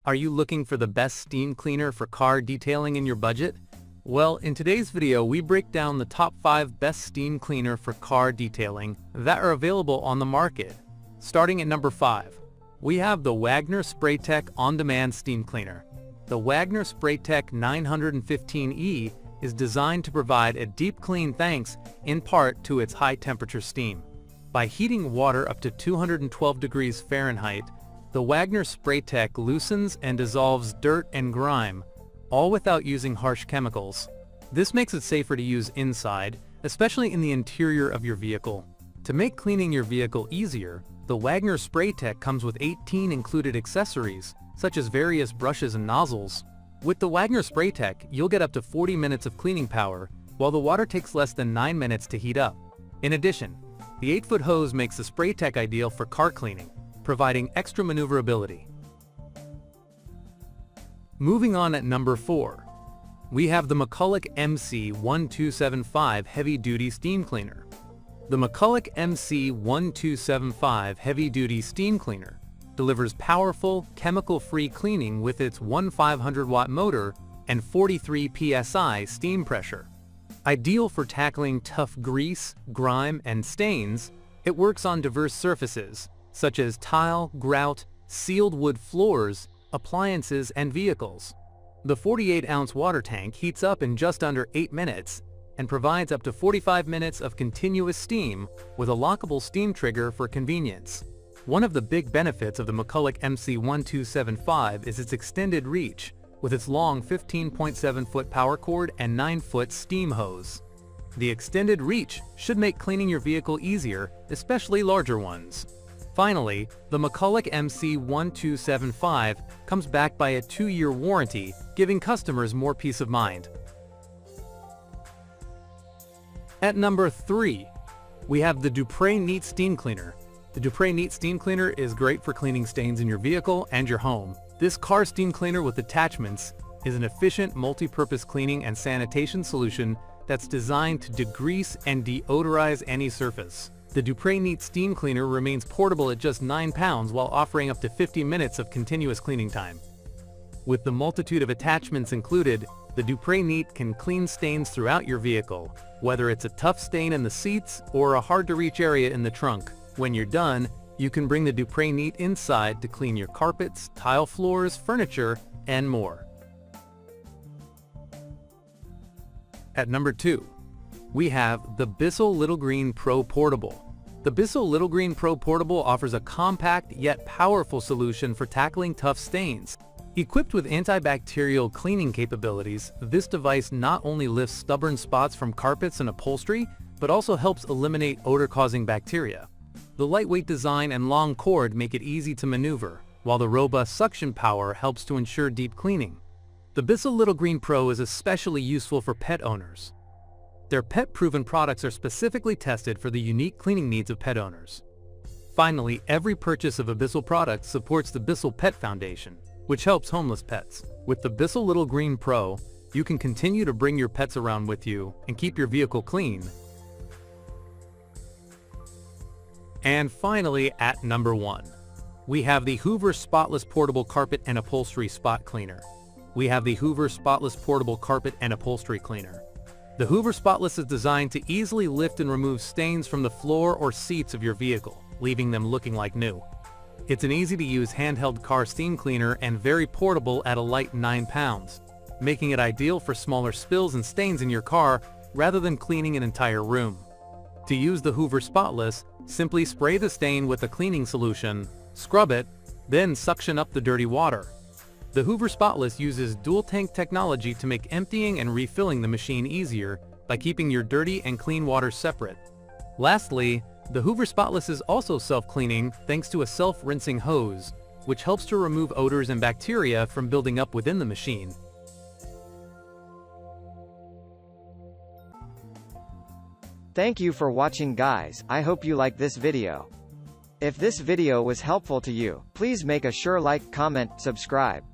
Are you looking for the best steam cleaner for car detailing in your budget? Well, in today's video, we break down the top 5 best steam cleaner for car detailing that are available on the market. Starting at number 5, we have the Wagner Spraytech On-Demand Steam Cleaner. The Wagner Spraytech 915E is designed to provide a deep clean thanks in part to its high-temperature steam. By heating water up to 212 degrees Fahrenheit, the Wagner Spraytech loosens and dissolves dirt and grime, all without using harsh chemicals. This makes it safer to use inside, especially in the interior of your vehicle. To make cleaning your vehicle easier, the Wagner Spraytech comes with 18 included accessories, such as various brushes and nozzles. With the Wagner Spraytech, you'll get up to 40 minutes of cleaning power, while the water takes less than 9 minutes to heat up. In addition, the 8-foot hose makes the Spraytech ideal for car cleaning, providing extra maneuverability. Moving on at number 4, we have the McCulloch MC1275 Heavy Duty Steam Cleaner. The McCulloch MC1275 Heavy Duty Steam Cleaner delivers powerful, chemical-free cleaning with its 1500-watt motor and 43 psi steam pressure. Ideal for tackling tough grease, grime, and stains, it works on diverse surfaces, such as tile, grout, sealed wood floors, appliances, and vehicles. The 48-ounce water tank heats up in just under 8 minutes and provides up to 45 minutes of continuous steam with a lockable steam trigger for convenience. One of the big benefits of the McCulloch MC1275 is its extended reach, with its long 15.7-foot power cord and 9-foot steam hose. The extended reach should make cleaning your vehicle easier, especially larger ones. Finally, the McCulloch MC1275 comes backed by a 2-year warranty, giving customers more peace of mind. At number 3, we have the Dupray Neat Steam Cleaner. The Dupray Neat Steam Cleaner is great for cleaning stains in your vehicle and your home. This car steam cleaner with attachments is an efficient multi-purpose cleaning and sanitation solution that's designed to degrease and deodorize any surface. The Dupray Neat Steam Cleaner remains portable at just 9 pounds while offering up to 50 minutes of continuous cleaning time. With the multitude of attachments included, the Dupray Neat can clean stains throughout your vehicle, whether it's a tough stain in the seats or a hard-to-reach area in the trunk. When you're done, you can bring the Dupray Neat inside to clean your carpets, tile floors, furniture, and more. At number 2, we have the BISSELL Little Green Pro Portable. The BISSELL Little Green Pro Portable offers a compact yet powerful solution for tackling tough stains. Equipped with antibacterial cleaning capabilities, this device not only lifts stubborn spots from carpets and upholstery, but also helps eliminate odor-causing bacteria. The lightweight design and long cord make it easy to maneuver, while the robust suction power helps to ensure deep cleaning. The BISSELL Little Green Pro is especially useful for pet owners. Their pet-proven products are specifically tested for the unique cleaning needs of pet owners. Finally, every purchase of a BISSELL product supports the BISSELL Pet Foundation, which helps homeless pets. With the BISSELL Little Green Pro, you can continue to bring your pets around with you and keep your vehicle clean. And finally, at number 1, we have the Hoover Spotless Portable Carpet and Upholstery Spot Cleaner. We have the Hoover Spotless Portable Carpet and Upholstery Cleaner. The Hoover Spotless is designed to easily lift and remove stains from the floor or seats of your vehicle, leaving them looking like new. It's an easy-to-use handheld car steam cleaner and very portable at a light 9 pounds, making it ideal for smaller spills and stains in your car rather than cleaning an entire room. To use the Hoover Spotless, simply spray the stain with a cleaning solution, scrub it, then suction up the dirty water. The Hoover Spotless uses dual-tank technology to make emptying and refilling the machine easier by keeping your dirty and clean water separate. Lastly, the Hoover Spotless is also self-cleaning thanks to a self-rinsing hose, which helps to remove odors and bacteria from building up within the machine. Thank you for watching, guys. I hope you like this video. If this video was helpful to you, please make a sure like, comment, subscribe.